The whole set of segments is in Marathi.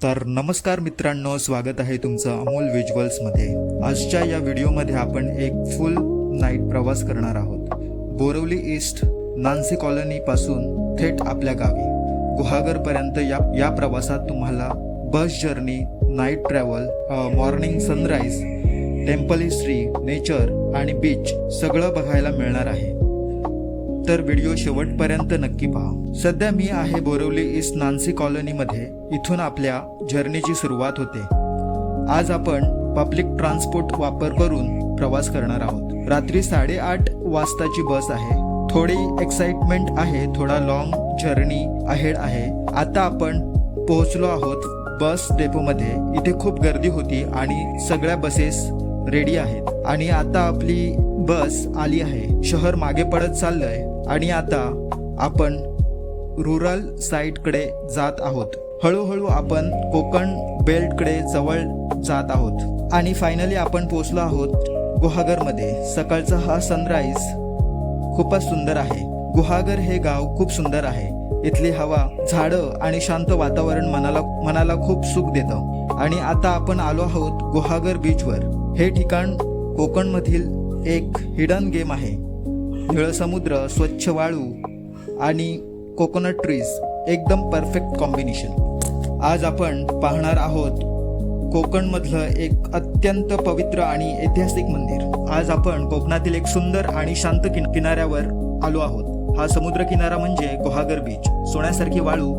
तर नमस्कार मित्रांनो, स्वागत आहे तुमचं अमोल व्हिज्युअल्समध्ये। आजच्या या व्हिडिओमध्ये आपण एक फुल नाईट प्रवास करणार आहोत। बोरवली ईस्ट नान्सी कॉलनी पासून थेट आपल्या गावी गुहागरपर्यंत या प्रवासात तुम्हाला bus journey, night travel, morning sunrise, temple history, nature आणि बीच सगळं बघायला मिळणार आहे। तर व्हिडिओ शेवटपर्यंत नक्की पहा। सध्या मी आहे बोरवली ईस्ट नान्सी कॉलनीमध्ये। इथून आपल्या जर्नीची सुरुवात होते। आज आपण पब्लिक ट्रान्सपोर्ट वापर करून प्रवास करणार आहोत। रात्री 8:30 वाजताची बस आहे। थोडी एक्साइटमेंट आहे, थोडा लॉंग जर्नी अहेड आहे। आता आपण पोहोचलो आहोत बस डेपोमध्ये। इथे खूप गर्दी होती आणि सगळ्या बसेस रेडी आहेत आणि आता आपली बस आली आहे। शहर मागे पडत चाललंय आणि आता आपण रुरल साईडकडे जात आहोत। हळूहळू आपण कोकण बेल्टकडे जवळ जात आहोत आणि फायनली आपण पोहोचलो आहोत गुहागरमध्ये। सकाळचा हा सनराईज खूपच सुंदर आहे। गुहागर हे गाव खूप सुंदर आहे। इथली हवा, झाडं आणि शांत वातावरण मनाला खूप सुख देतं। आणि आता आपण आलो आहोत गुहागर बीचवर। हे ठिकाण कोकणमधील एक हिडन गेम आहे। निळं समुद्र, स्वच्छ वाळू आणि कोकोनट ट्रीज एकदम परफेक्ट कॉम्बिनेशन। आज आपण पाहणार आहोत कोकणमधलं एक अत्यंत पवित्र आणि ऐतिहासिक मंदिर। आज आपण कोकणातील एक सुंदर आणि शांत किनाऱ्यावर आलो आहोत। हा समुद्र किनारा म्हणजे गुहागर बीच। सोन्यासारखी वाळू,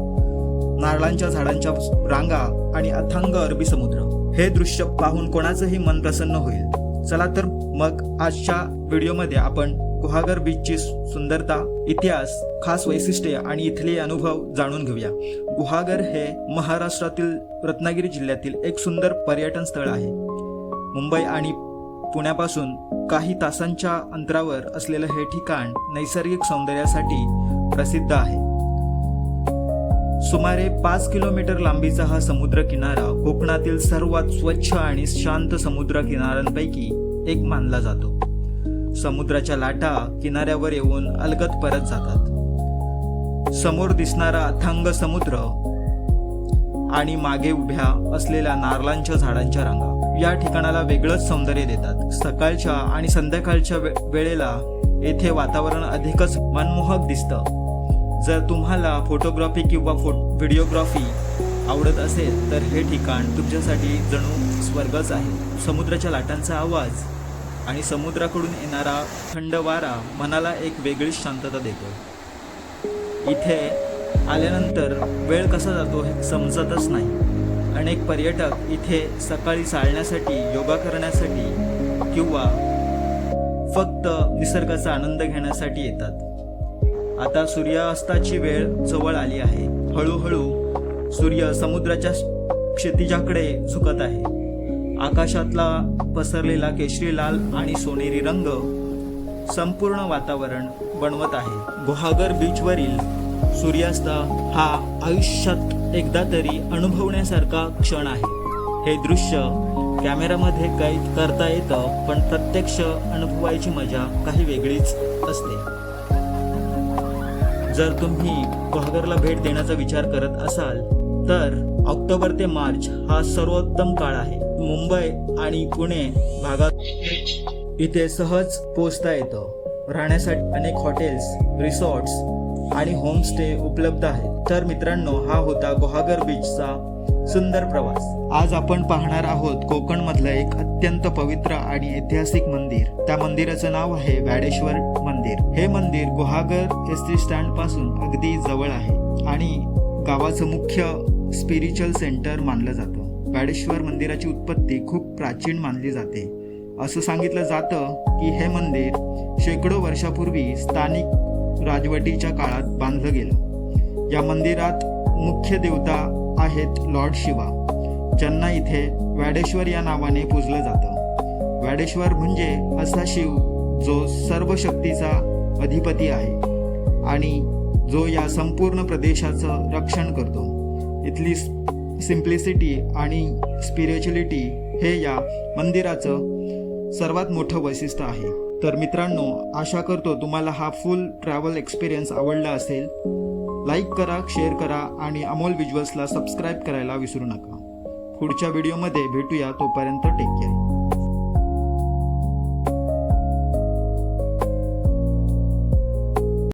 नारळांच्या झाडांच्या रांगा आणि अथांग अरबी समुद्र। हे दृश्य पाहून कोणाचंही मन प्रसन्न होईल। चला तर मग आजच्या व्हिडिओमध्ये आपण गुहागर बीचची सुंदरता, इतिहास, खास वैशिष्ट्ये आणि इथले अनुभव जाणून घेऊया। गुहागर हे महाराष्ट्रातील रत्नागिरी जिल्ह्यातील एक सुंदर पर्यटन स्थळ आहे। मुंबई आणि पुण्यापासून काही तासांच्या अंतरावर असलेलं हे ठिकाण नैसर्गिक सौंदर्यासाठी प्रसिद्ध आहे। सुमारे 5 किलोमीटर लांबीचा हा समुद्र किनारा कोकणातील सर्वात स्वच्छ आणि शांत समुद्र किनाऱ्यांपैकी एक मानला जातो। समुद्राच्या लाटा किनाऱ्यावर येऊन अलगद परत जातात। समोर दिसणारा अथांग समुद्र आणि मागे उभ्या असलेल्या नारळांच्या झाडांच्या रांगा या ठिकाणाला वेगळंच सौंदर्य देतात। सकाळच्या आणि संध्याकाळच्या वेळेला येथे वातावरण अधिकच मनमोहक दिसतं। जर तुम्हाला फोटोग्राफी किंवा व्हिडिओग्राफी आवडत असेल तर हे ठिकाण तुमच्यासाठी जणू स्वर्गच आहे। समुद्राच्या लाटांचा आवाज आणि समुद्राकडून येणारा थंड वारा मनाला एक वेगळीच शांतता देतो। इथे आल्यानंतर वेळ कसा जातो हे समजतच नाही। अनेक पर्यटक इथे सकाळी चालण्यासाठी, योगा करण्यासाठी किंवा फक्त निसर्गाचा आनंद घेण्यासाठी येतात। आता सूर्यास्ताची वेळ जवळ आली आहे। हळूहळू सूर्य समुद्राच्या क्षितिजाकडे झुकत आहे। आकाशातला पसरलेला केशरी, लाल आणि सोनेरी रंग संपूर्ण वातावरण बनवत आहे। गुहागर बीचवरील सूर्यास्त हा आयुष्यात एकदा तरी अनुभवण्यासारखा क्षण आहे। हे दृश्य कॅमेरामध्ये कैद करता येतं, पण प्रत्यक्ष अनुभवायची मजा काही वेगळीच असते। जर तुम्ही गुहागरला भेट देण्याचा विचार करत असाल तर ऑक्टोबर ते मार्च हा सर्वोत्तम काळ आहे। मुंबई आणि पुणे भागात इथे सहज पोहोचता येतं। राहण्यासाठी अनेक हॉटेल्स, रिसॉर्ट्स आणि होमस्टे उपलब्ध आहेत। तर मित्रांनो, हा होता गुहागर बीचचा सुंदर प्रवास। आज आपण पाहणार आहोत कोकणमधलं एक अत्यंत पवित्र आणि ऐतिहासिक मंदिर। त्या मंदिराचं नाव आहे व्याडेश्वर मंदिर। हे मंदिर गुहागर एसटी स्टँड पासून अगदी जवळ आहे आणि गावाचं मुख्य स्पिरिच्युअल सेंटर मानलं जातं। व्याडेश्वर मंदिराची उत्पत्ती खूप प्राचीन मानली जाते। असं सांगितलं जातं की हे मंदिर शेकडो वर्षापूर्वी स्थानिक राजवटीच्या काळात बांधलं गेलं। या मंदिरात मुख्य देवता आहेत लॉर्ड शिवा, ज्यांना इथे व्याडेश्वर या नावाने पूजलं जातं। व्याडेश्वर म्हणजे असा शिव जो सर्व शक्तीचा अधिपती आहे आणि जो या संपूर्ण प्रदेशाचं रक्षण करतो। इथली सिम्प्लिसिटी आणि स्पिरिच्युअलिटी हे या मंदिराचं सर्वात मोठं वैशिष्ट्य आहे। तर मित्रांनो, आशा करतो तुम्हाला हा फुल ट्रॅव्हल एक्सपिरियन्स आवडला असेल। लाईक करा, शेअर करा आणि अमोल व्हिज्युअल्सला सबस्क्राईब करायला विसरू नका. पुढच्या व्हिडिओमध्ये भेटूया. तोपर्यंत टेक केअर.